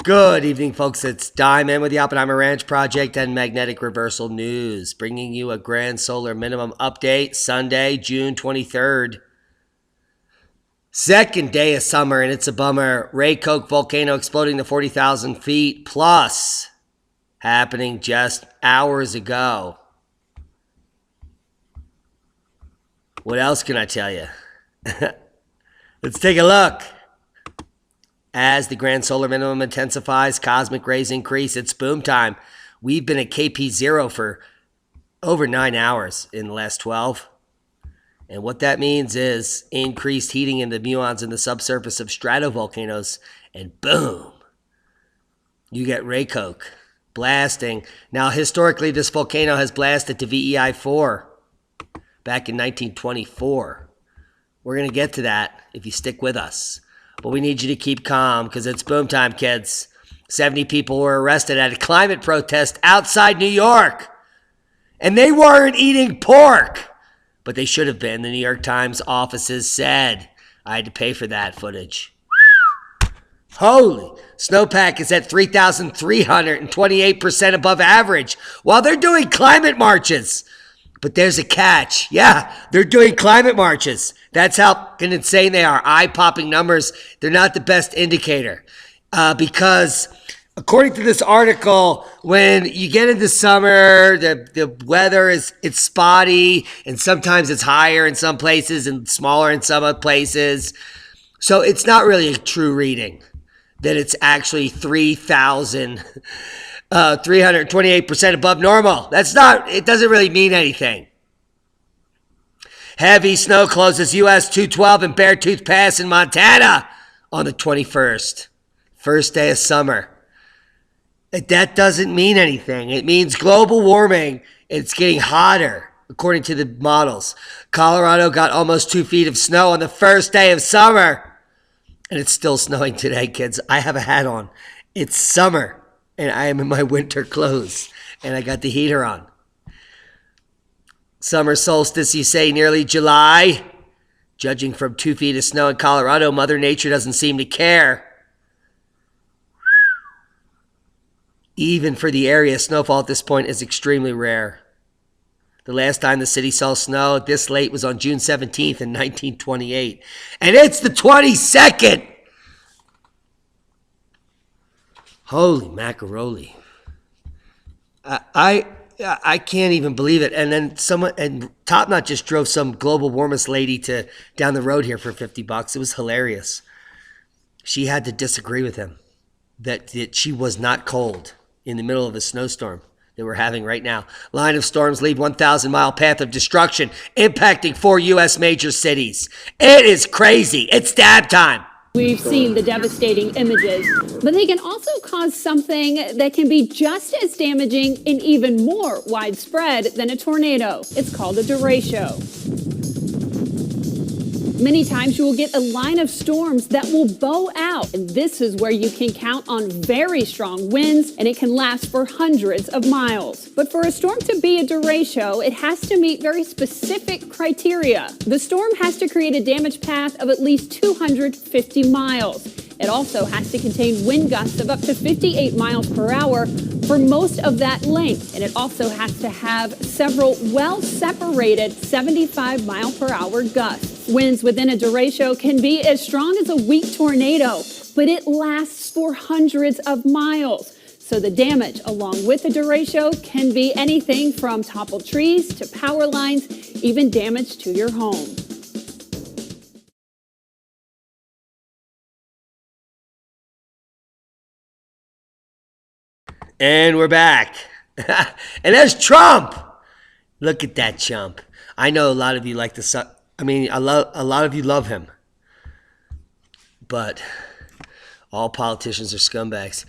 Good evening, folks. It's Diamond with the Oppenheimer Ranch Project and Magnetic Reversal News, bringing you a grand solar minimum update, Sunday, June 23rd. Second day of summer, and it's a bummer. Raikoke Volcano exploding to 40,000 feet plus, happening just hours ago. What else can I tell you? Let's take a look. As the grand solar minimum intensifies, cosmic rays increase, it's boom time. We've been at KP0 for over 9 hours in the last 12. And what that means is increased heating in the muons in the subsurface of stratovolcanoes, and boom, you get Raikoke blasting. Now, historically, this volcano has blasted to VEI4 back in 1924. We're going to get to that if you stick with us. But we need you to keep calm because it's boom time, kids. 70 people were arrested at a climate protest outside New York. And they weren't eating pork. But they should have been. The New York Times offices said. I had to pay for that footage. Holy. Snowpack is at 3,328% above average while they're doing climate marches. But there's a catch. Yeah, they're doing climate marches. That's how insane they are. Eye-popping numbers. They're not the best indicator. Because according to this article, when you get into summer, the weather it's spotty, and sometimes it's higher in some places and smaller in some other places. So it's not really a true reading that it's actually 328% above normal. That's not, it doesn't really mean anything. Heavy snow closes US 212 and Beartooth Pass in Montana on the 21st. First day of summer. That doesn't mean anything. It means global warming. It's getting hotter, according to the models. Colorado got almost 2 feet of snow on the first day of summer. And it's still snowing today, kids. I have a hat on. It's summer. And I am in my winter clothes. And I got the heater on. Summer solstice, you say, nearly July. Judging from 2 feet of snow in Colorado, Mother Nature doesn't seem to care. Even for the area, snowfall at this point is extremely rare. The last time the city saw snow this late was on June 17th in 1928. And it's the 22nd! Holy macaroni. I can't even believe it. And then Top Knot just drove some global warmest lady down the road here for $50. It was hilarious. She had to disagree with him that she was not cold in the middle of a snowstorm that we're having right now. Line of storms lead 1,000-mile path of destruction, impacting 4 U.S. major cities. It is crazy. It's dab time. We've seen the devastating images, but they can also cause something that can be just as damaging and even more widespread than a tornado. It's called a derecho. Many times you will get a line of storms that will bow out, and this is where you can count on very strong winds, and it can last for hundreds of miles. But for a storm to be a derecho, it has to meet very specific criteria. The storm has to create a damage path of at least 250 miles. It also has to contain wind gusts of up to 58 miles per hour for most of that length, and it also has to have several well-separated 75-mile-per-hour gusts. Winds within a derecho can be as strong as a weak tornado, but it lasts for hundreds of miles. So the damage along with a derecho can be anything from toppled trees to power lines, even damage to your home. And we're back. And there's Trump. Look at that chump. I know a lot of you like the sun. I mean, a lot of you love him. But all politicians are scumbags.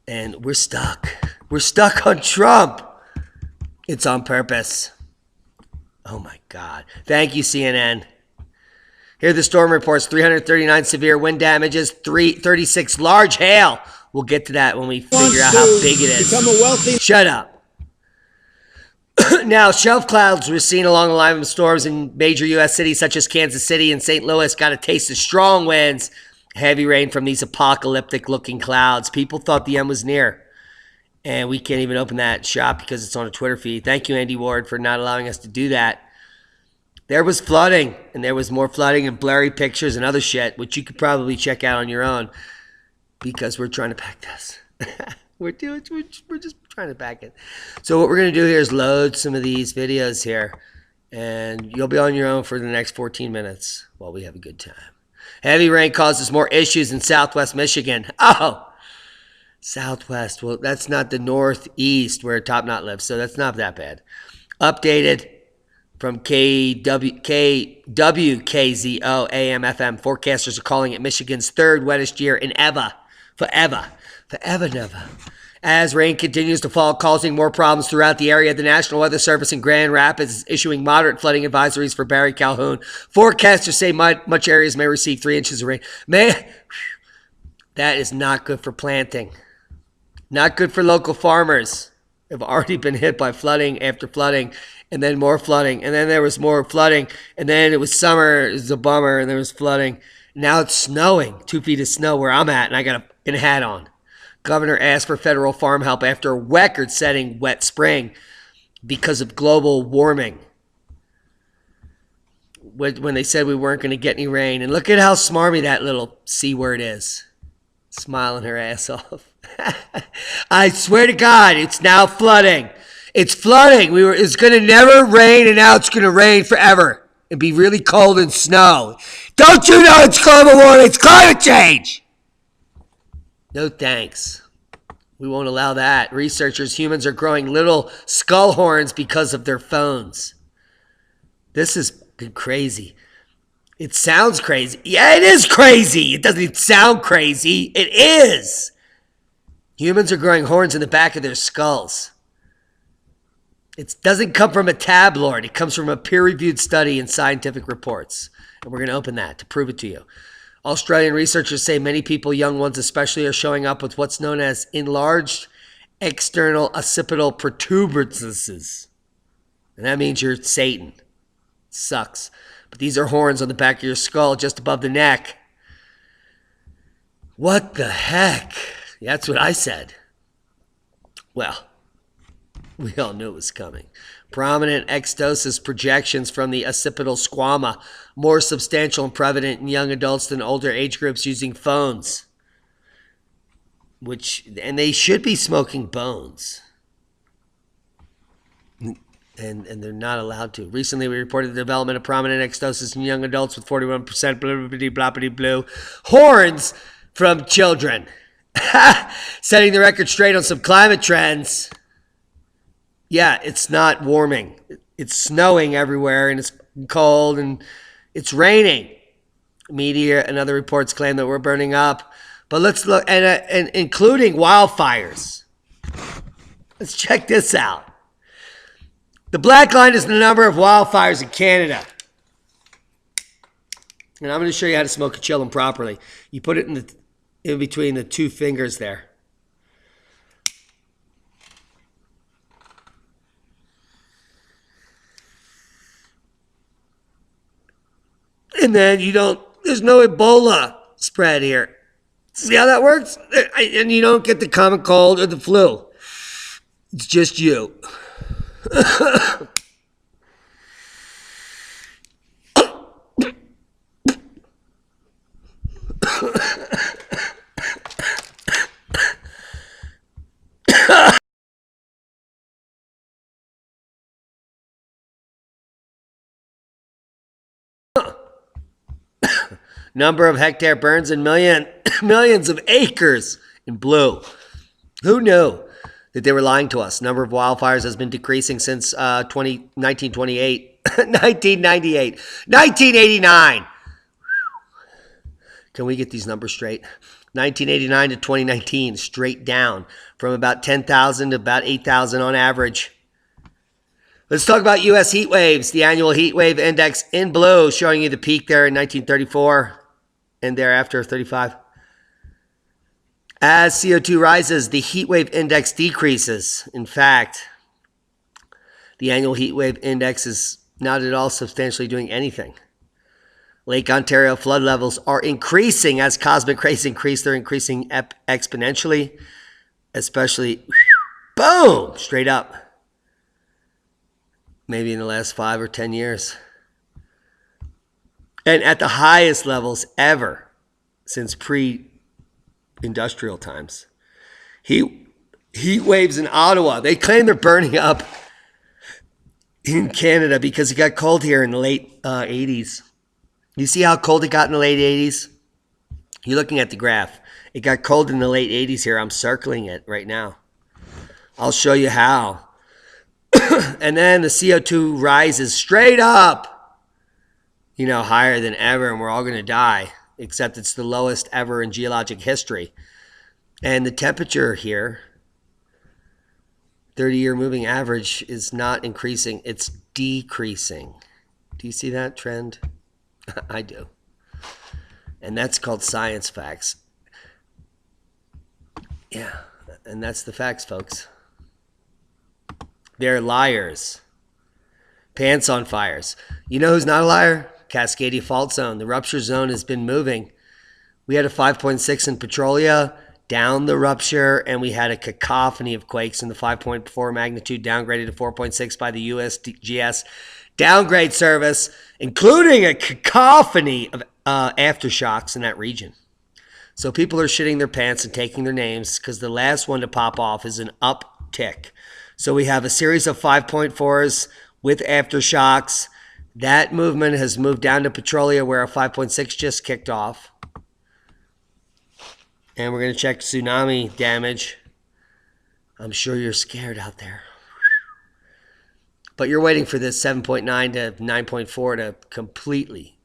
And we're stuck. We're stuck on Trump. It's on purpose. Oh my God. Thank you, CNN. Here are the storm reports. 339 severe wind damages, 36 large hail. We'll get to that when we figure out how big it is. Shut up. Now, shelf clouds were seen along the line of storms in major U.S. cities such as Kansas City and St. Louis. Got a taste of strong winds. Heavy rain from these apocalyptic-looking clouds. People thought the end was near. And we can't even open that shop because it's on a Twitter feed. Thank you, Andy Ward, for not allowing us to do that. There was flooding, and there was more flooding and blurry pictures and other shit, which you could probably check out on your own because we're trying to pack this. We're just trying to pack it. So what we're going to do here is load some of these videos here, and you'll be on your own for the next 14 minutes while we have a good time. Heavy rain causes more issues in southwest Michigan. Oh, southwest. Well, that's not the northeast where Top Knot lives, so that's not that bad. Updated from WKZO AM FM. Forecasters are calling it Michigan's third wettest year in ever. Forever never. As rain continues to fall, causing more problems throughout the area, the National Weather Service in Grand Rapids is issuing moderate flooding advisories for Barry Calhoun. Forecasters say much areas may receive 3 inches of rain. Man, that is not good for planting. Not good for local farmers. They've already been hit by flooding after flooding, and then more flooding, and then there was more flooding, and then it was summer. It was a bummer, and there was flooding. Now it's snowing, 2 feet of snow where I'm at, and I got a hat on. Governor asked for federal farm help after a record-setting wet spring because of global warming. When they said we weren't going to get any rain. And look at how smarmy that little C word is. Smiling her ass off. I swear to God, it's now flooding. It's flooding. It's going to never rain, and now it's going to rain forever and be really cold and snow. Don't you know it's global warming? It's climate change. No thanks. We won't allow that. Humans are growing little skull horns because of their phones. This is crazy. It sounds crazy. Yeah, it is crazy. It doesn't even sound crazy. It is. Humans are growing horns in the back of their skulls. It doesn't come from a tabloid. It comes from a peer-reviewed study in scientific reports. And we're going to open that to prove it to you. Australian researchers say many people, young ones especially, are showing up with what's known as enlarged external occipital protuberances. And that means you're Satan. It sucks. But these are horns on the back of your skull just above the neck. What the heck? That's what I said. Well, we all knew it was coming. Prominent exostosis projections from the occipital squama, more substantial and prevalent in young adults than older age groups using phones. And they should be smoking bones. And they're not allowed to. Recently, we reported the development of prominent exostosis in young adults with 41% blue horns from children. Setting the record straight on some climate trends. Yeah, it's not warming. It's snowing everywhere, and it's cold, and it's raining. Media and other reports claim that we're burning up. But let's look, and including wildfires. Let's check this out. The black line is the number of wildfires in Canada. And I'm going to show you how to smoke a chillum properly. You put it in between the 2 fingers there. And then there's no Ebola spread here. See how that works? And you don't get the common cold or the flu. It's just you. Number of hectare burns in millions of acres in blue. Who knew that they were lying to us? Number of wildfires has been decreasing since 1928, 1998, 1989. Can we get these numbers straight? 1989 to 2019, straight down from about 10,000 to about 8,000 on average. Let's talk about U.S. heat waves. The annual heat wave index in blue, showing you the peak there in 1934 and thereafter 35. As CO2 rises, the heat wave index decreases. In fact, the annual heat wave index is not at all substantially doing anything. Lake Ontario flood levels are increasing as cosmic rays increase. They're increasing exponentially, especially, boom, straight up. Maybe in the last 5 or 10 years. And at the highest levels ever since pre-industrial times. Heat waves in Ottawa. They claim they're burning up in Canada because it got cold here in the late 80s. You see how cold it got in the late 80s? You're looking at the graph. It got cold in the late 80s here. I'm circling it right now. I'll show you how. And then the CO2 rises straight up, higher than ever, and we're all going to die, except it's the lowest ever in geologic history. And the temperature here, 30-year moving average, is not increasing. It's decreasing. Do you see that trend? I do. And that's called science facts. Yeah, and that's the facts, folks. They're liars. Pants on fires. You know who's not a liar? Cascadia Fault Zone. The rupture zone has been moving. We had a 5.6 in Petrolia down the rupture, and we had a cacophony of quakes in the 5.4 magnitude, downgraded to 4.6 by the USGS downgrade service, including a cacophony of aftershocks in that region. So people are shitting their pants and taking their names because the last one to pop off is an uptick. So we have a series of 5.4s with aftershocks. That movement has moved down to Petrolia where a 5.6 just kicked off. And we're going to check tsunami damage. I'm sure you're scared out there. But you're waiting for this 7.9 to 9.4 to completely.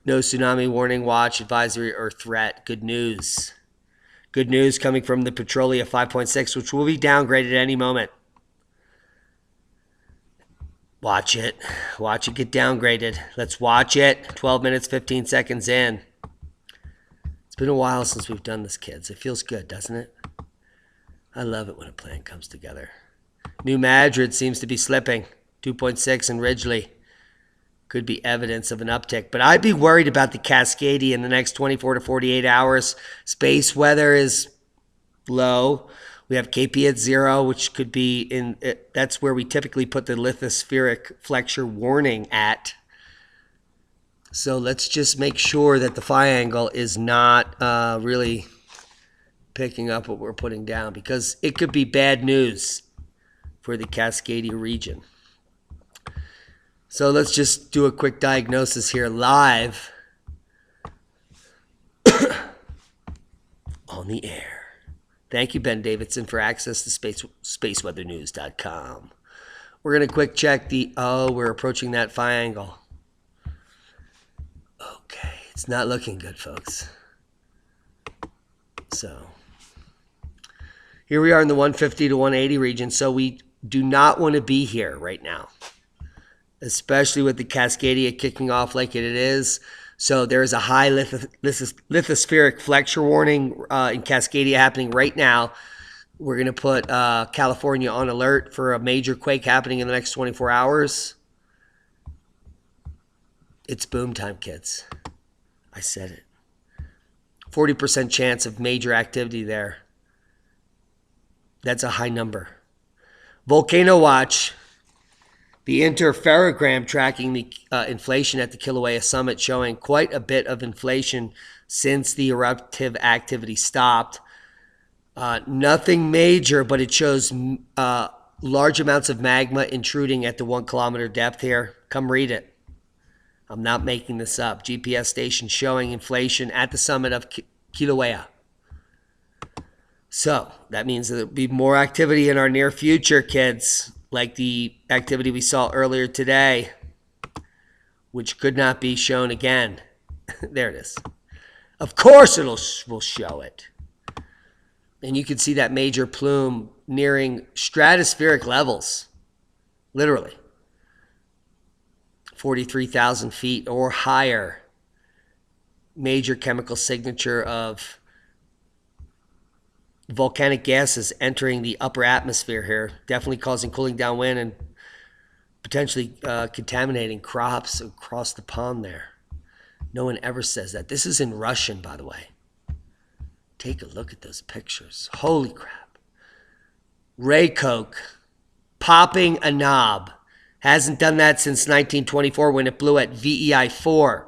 No tsunami warning, watch, advisory, or threat. Good news. Good news coming from the Petrolia 5.6, which will be downgraded at any moment. Watch it. Watch it get downgraded. Let's watch it. 12 minutes, 15 seconds in. It's been a while since we've done this, kids. It feels good, doesn't it? I love it when a plan comes together. New Madrid seems to be slipping. 2.6 in Ridgely. Could be evidence of an uptick. But I'd be worried about the Cascadia in the next 24 to 48 hours. Space weather is low. We have KP at 0, which could be in, that's where we typically put the lithospheric flexure warning at. So let's just make sure that the phi angle is not really picking up what we're putting down, because it could be bad news for the Cascadia region. So let's just do a quick diagnosis here live on the air. Thank you, Ben Davidson, for access to spaceweathernews.com. We're going to quick check we're approaching that phi angle. Okay, it's not looking good, folks. So here we are in the 150 to 180 region, so we do not want to be here right now, especially with the Cascadia kicking off like it is. So there is a high lithospheric flexure warning in Cascadia happening right now. We're going to put California on alert for a major quake happening in the next 24 hours. It's boom time, kids. I said it. 40% chance of major activity there. That's a high number. Volcano watch. The interferogram tracking the inflation at the Kilauea summit, showing quite a bit of inflation since the eruptive activity stopped. Nothing major, but it shows large amounts of magma intruding at the 1 kilometer depth here. Come read it. I'm not making this up. GPS station showing inflation at the summit of Kilauea. So that means that there'll be more activity in our near future, kids, like the activity we saw earlier today, which could not be shown again. There it is. Of course we'll show it. And you can see that major plume nearing stratospheric levels, literally. 43,000 feet or higher. Major chemical signature of volcanic gases entering the upper atmosphere here, definitely causing cooling down wind and potentially contaminating crops across the pond there. No one ever says that. This is in Russian, by the way. Take a look at those pictures. Holy crap. Raikoke popping a knob. Hasn't done that since 1924 when it blew at VEI 4.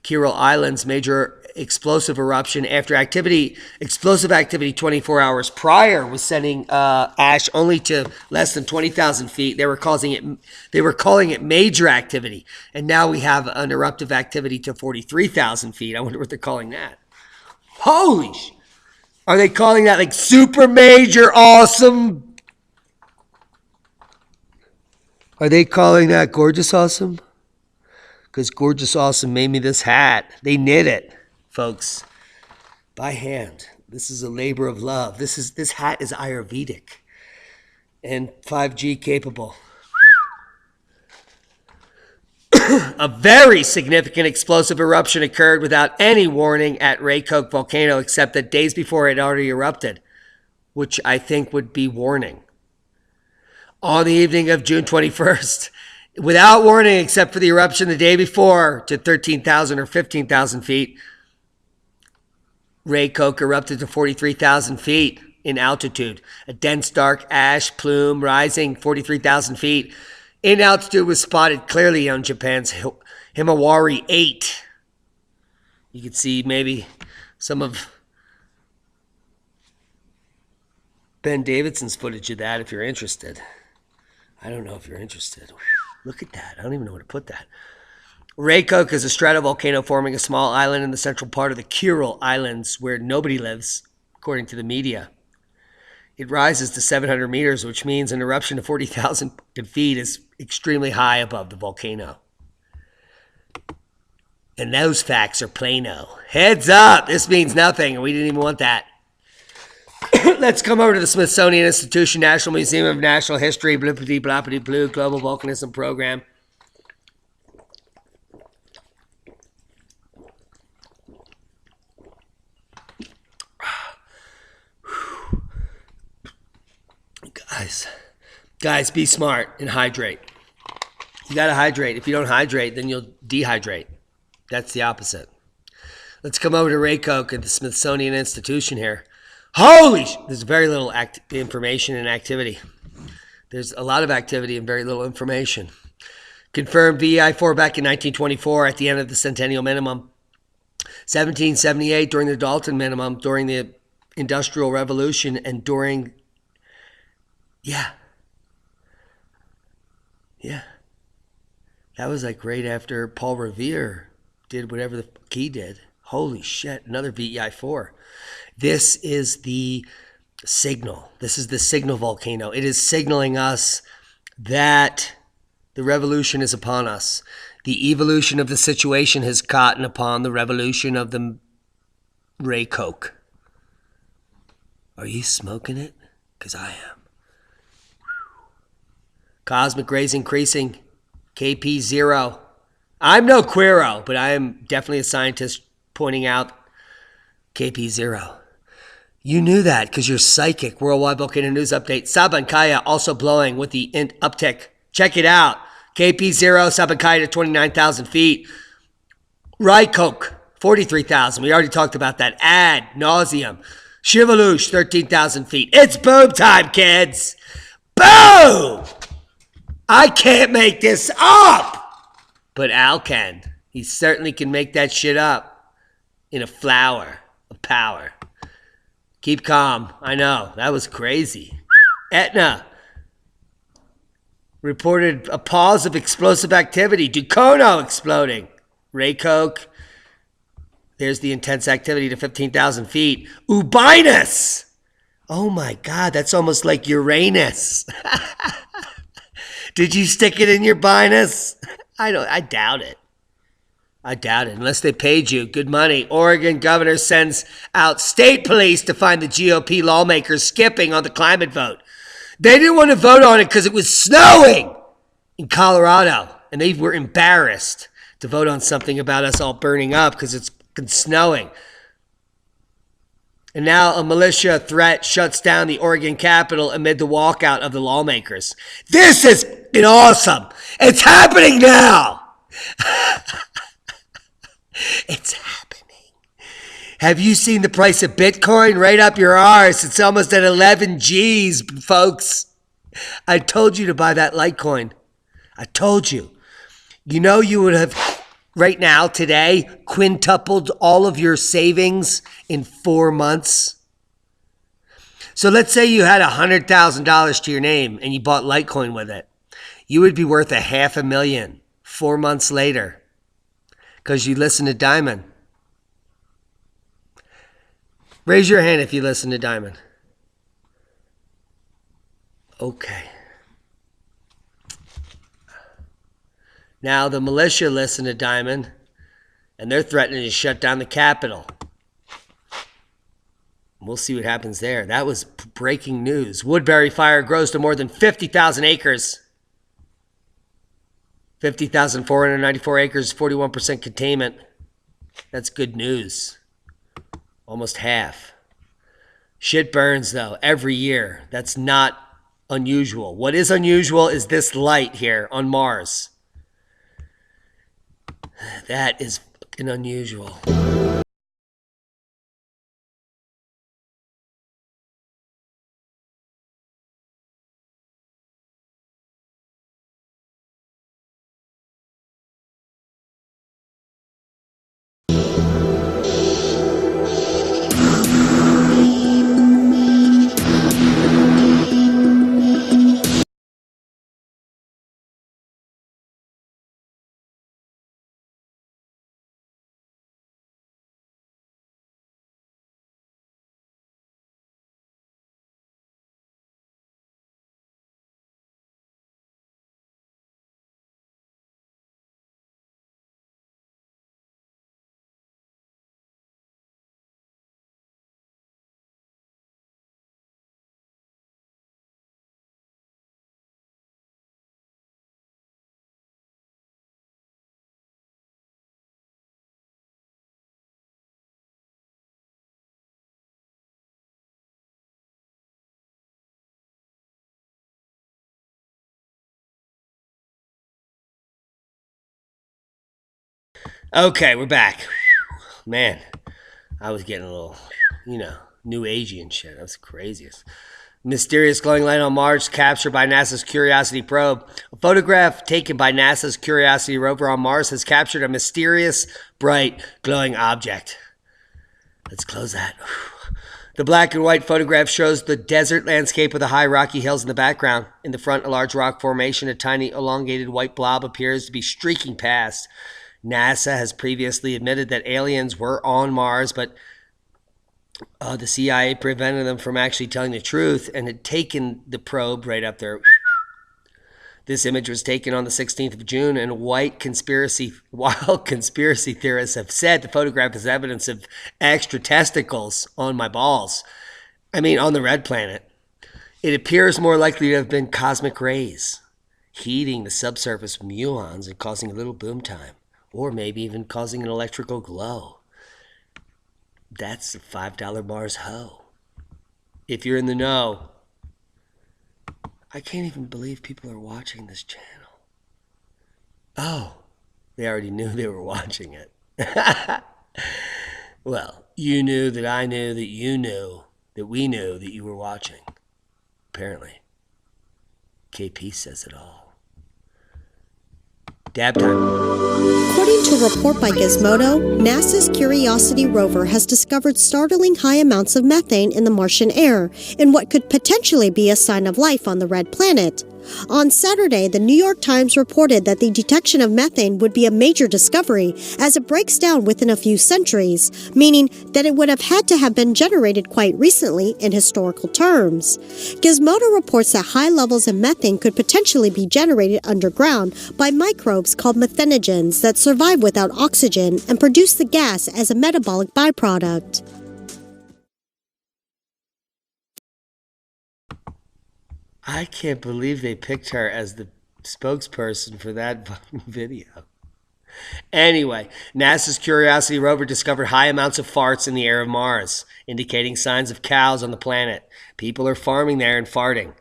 Kuril Islands major explosive eruption after explosive activity 24 hours prior was sending ash only to less than 20,000 feet. They were calling it major activity, and now we have an eruptive activity to 43,000 feet. I wonder what they're calling that. Holy sh! Are they calling that like super major awesome? Are they calling that gorgeous awesome? Because gorgeous awesome made me this hat. They knit it, folks, by hand. This is a labor of love. This hat is Ayurvedic and 5G capable. A very significant explosive eruption occurred without any warning at Raikoke Volcano, except that days before it had already erupted, which I think would be warning. On the evening of June 21st, without warning except for the eruption the day before to 13,000 or 15,000 feet, Raikoke erupted to 43,000 feet in altitude. A dense dark ash plume rising 43,000 feet in altitude was spotted clearly on Japan's Himawari 8. You can see maybe some of Ben Davidson's footage of that if you're interested. I don't know if you're interested. Look at that. I don't even know where to put that. Raikoke is a stratovolcano forming a small island in the central part of the Kuril Islands where nobody lives, according to the media. It rises to 700 meters, which means an eruption of 40,000 feet is extremely high above the volcano. And those facts are Plano. Heads up! This means nothing, and we didn't even want that. Let's come over to the Smithsonian Institution, National Museum of Natural History, blippity bloppity blue, Global Volcanism Program. Guys, be smart and hydrate. You gotta hydrate. If you don't hydrate, then you'll dehydrate. That's the opposite. Let's come over to Raikoke at the Smithsonian Institution here. There's very little information and activity. There's a lot of activity and very little information. Confirmed VEI-4 back in 1924 at the end of the Centennial Minimum. 1778 during the Dalton Minimum, during the Industrial Revolution, and during... Yeah. That was like right after Paul Revere did whatever the fuck he did. Holy shit, another VEI-4. This is the signal. This is the signal volcano. It is signaling us that the revolution is upon us. The evolution of the situation has caught upon the revolution of the Raikoke. Are you smoking it? Because I am. Cosmic rays increasing. KP0. I'm no Quiro, but I am definitely a scientist pointing out KP0. You knew that because you're psychic. Worldwide Volcano News Update. Sabancaya also blowing with the uptick. Check it out. KP0, Sabancaya to 29,000 feet. Raikoke, 43,000. We already talked about that. Ad nauseum. Shivalush, 13,000 feet. It's boom time, kids. Boom! I can't make this up! But Al can. He certainly can make that shit up in a flower of power. Keep calm. I know. That was crazy. Etna reported a pause of explosive activity. Dukono exploding. Raikoke. There's the intense activity to 15,000 feet. Ubinus! Oh my God, that's almost like Uranus. Did you stick it in your binus? I doubt it. I doubt it. Unless they paid you good money. Oregon governor sends out state police to find the GOP lawmakers skipping on the climate vote. They didn't want to vote on it because it was snowing in Colorado. And they were embarrassed to vote on something about us all burning up because it's snowing. And now a militia threat shuts down the Oregon Capitol amid the walkout of the lawmakers. This is awesome. It's happening now. It's happening. Have you seen the price of Bitcoin? Right up your arse. It's almost at 11 G's, folks. I told you to buy that Litecoin. I told you. You know you would have, right now, today, quintupled all of your savings in 4 months. So let's say you had $100,000 to your name and you bought Litecoin with it. You would be worth $500,000 4 months later because you listen to Diamond. Raise your hand if you listen to Diamond. Okay. Now the militia listen to Diamond, and they're threatening to shut down the Capitol. We'll see what happens there. That was breaking news. Woodbury fire grows to more than 50,000 acres. 50,494 acres, 41% containment. That's good news. Almost half. Shit burns, though, every year. That's not unusual. What is unusual is this light here on Mars. That is fucking unusual. Okay, we're back. Man, I was getting a little, new agey and shit. That was the craziest. Mysterious glowing light on Mars captured by NASA's Curiosity probe. A photograph taken by NASA's Curiosity rover on Mars has captured a mysterious, bright, glowing object. Let's close that. The black and white photograph shows the desert landscape with the high rocky hills in the background. In the front, a large rock formation, a tiny elongated white blob appears to be streaking past. NASA has previously admitted that aliens were on Mars, but the CIA prevented them from actually telling the truth and had taken the probe right up there. This image was taken on the 16th of June, and while conspiracy theorists have said the photograph is evidence of extra testicles on my balls. I mean, on the red planet. It appears more likely to have been cosmic rays, heating the subsurface with muons and causing a little boom time. Or maybe even causing an electrical glow. That's the $5 Mars hoe. If you're in the know. I can't even believe people are watching this channel. Oh, they already knew they were watching it. Well, you knew that I knew that you knew that we knew that you were watching. Apparently. KP says it all. Dab time. According to a report by Gizmodo, NASA's Curiosity rover has discovered startling high amounts of methane in the Martian air, in what could potentially be a sign of life on the red planet. On Saturday, the New York Times reported that the detection of methane would be a major discovery, as it breaks down within a few centuries, meaning that it would have had to have been generated quite recently in historical terms. Gizmodo reports that high levels of methane could potentially be generated underground by microbes called methanogens that survive without oxygen and produce the gas as a metabolic byproduct. I can't believe they picked her as the spokesperson for that video. Anyway, NASA's Curiosity rover discovered high amounts of farts in the air of Mars, indicating signs of cows on the planet. People are farming there and farting.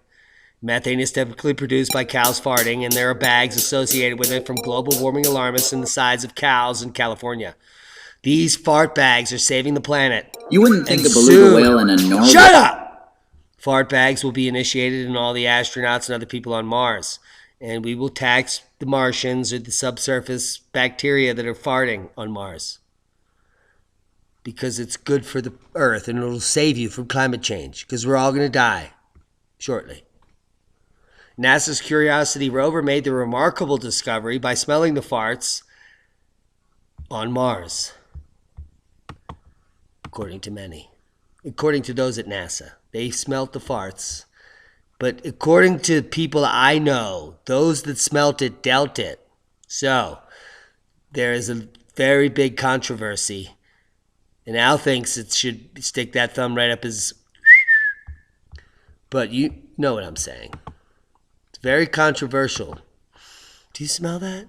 Methane is typically produced by cows farting, and there are bags associated with it from global warming alarmists in the sides of cows in California. These fart bags are saving the planet. You wouldn't think And a beluga soon- whale and a Norway... Shut up! Fart bags will be initiated in all the astronauts and other people on Mars. And we will tax the Martians or the subsurface bacteria that are farting on Mars. Because it's good for the Earth and it'll save you from climate change. Because we're all going to die shortly. NASA's Curiosity rover made the remarkable discovery by smelling the farts on Mars. According to many. According to those at NASA. They smelt the farts. But according to people I know, those that smelt it dealt it. So, there is a very big controversy. And Al thinks it should stick that thumb right up his... But you know what I'm saying. It's very controversial. Do you smell that?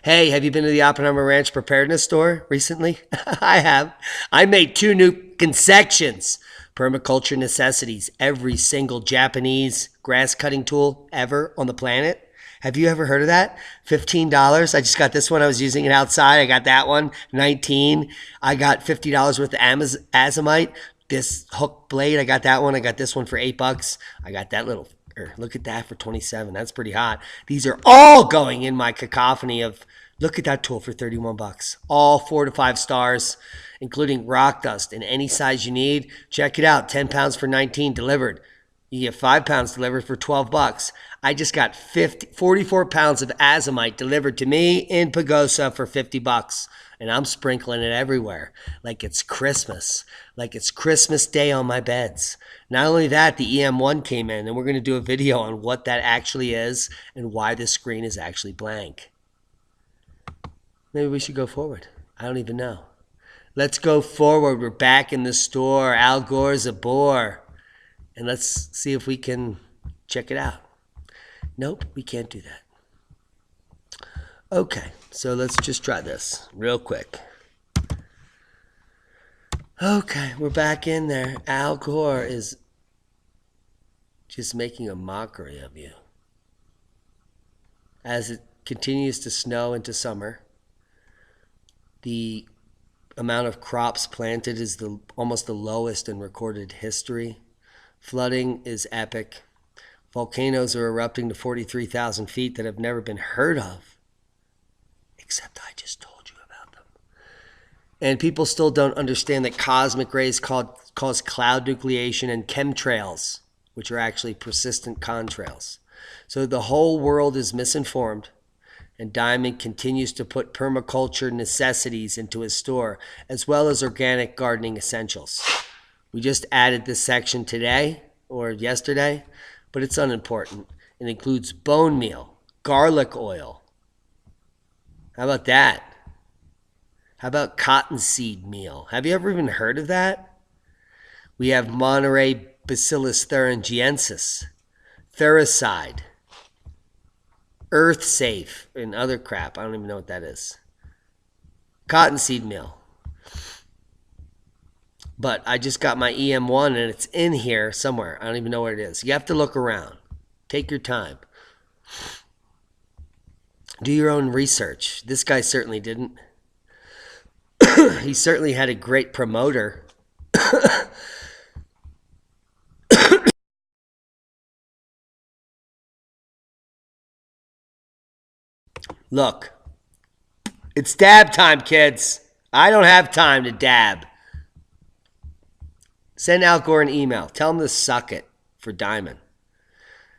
Hey, have you been to the Oppenheimer Ranch Preparedness store recently? I have. I made 2 new concessions. Permaculture necessities. Every single Japanese grass cutting tool ever on the planet. Have you ever heard of that? $15. I just got this one. I was using it outside. I got that one. $19. I got $50 worth of azimite. This hook blade. I got that one. I got this one for $8. I got that little... Look at that for $27. That's pretty hot. These are all going in my cacophony of... Look at that tool for $31. All 4 to 5 stars, including rock dust in any size you need. Check it out. 10 pounds for $19 delivered. You get 5 pounds delivered for $12. I just got 44 pounds of azimite delivered to me in Pagosa for $50. And I'm sprinkling it everywhere like it's Christmas. Like it's Christmas Day on my beds. Not only that, the EM1 came in, and we're going to do a video on what that actually is and why the screen is actually blank. Maybe we should go forward. I don't even know. Let's go forward. We're back in the store. Al Gore's a bore. And let's see if we can check it out. Nope, we can't do that. Okay, so let's just try this real quick. Okay, we're back in there. Al Gore is just making a mockery of you. As it continues to snow into summer, the amount of crops planted is almost the lowest in recorded history. Flooding is epic. Volcanoes are erupting to 43,000 feet that have never been heard of. Except I just told you about them. And people still don't understand that cosmic rays cause cloud nucleation and chemtrails, which are actually persistent contrails. So the whole world is misinformed. And Diamond continues to put permaculture necessities into his store, as well as organic gardening essentials. We just added this section today, or yesterday, but it's unimportant. It includes bone meal, garlic oil. How about that? How about cottonseed meal? Have you ever even heard of that? We have Monterey Bacillus thuringiensis, Thuricide, Earth Safe, and other crap. I don't even know what that is. Cottonseed meal. But I just got my EM1 and it's in here somewhere. I don't even know where it is. You have to look around. Take your time. Do your own research. This guy certainly didn't. He certainly had a great promoter. Look, it's dab time, kids. I don't have time to dab. Send Al Gore an email. Tell him to suck it for Diamond.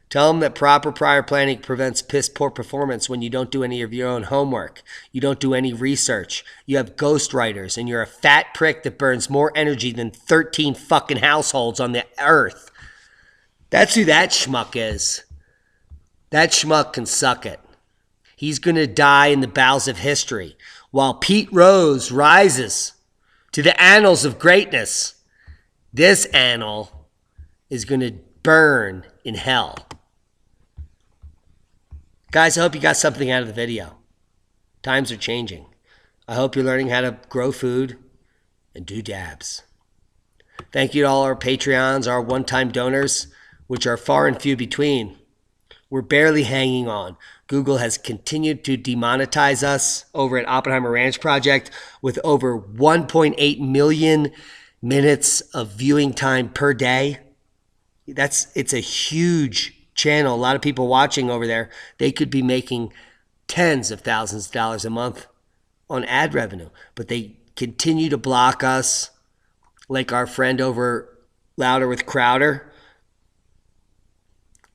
Tell him that proper prior planning prevents piss poor performance when you don't do any of your own homework. You don't do any research. You have ghostwriters, and you're a fat prick that burns more energy than 13 fucking households on the earth. That's who that schmuck is. That schmuck can suck it. He's going to die in the bowels of history while Pete Rose rises to the annals of greatness. This annal is going to burn in hell. Guys, I hope you got something out of the video. Times are changing. I hope you're learning how to grow food and do dabs. Thank you to all our Patreons, our one-time donors, which are far and few between. We're barely hanging on. Google has continued to demonetize us over at Oppenheimer Ranch Project with over 1.8 million minutes of viewing time per day. It's a huge channel. A lot of people watching over there. They could be making tens of thousands of dollars a month on ad revenue, but they continue to block us, like our friend over Louder with Crowder.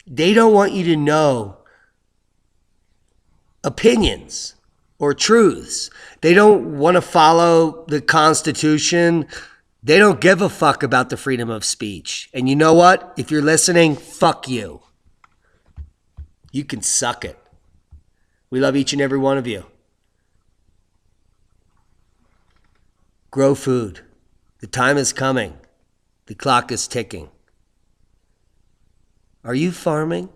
They don't want you to know opinions or truths. They don't want to follow the Constitution. They don't give a fuck about the freedom of speech. And you know what? If you're listening, fuck you. You can suck it. We love each and every one of you. Grow food. The time is coming. The clock is ticking. Are you farming?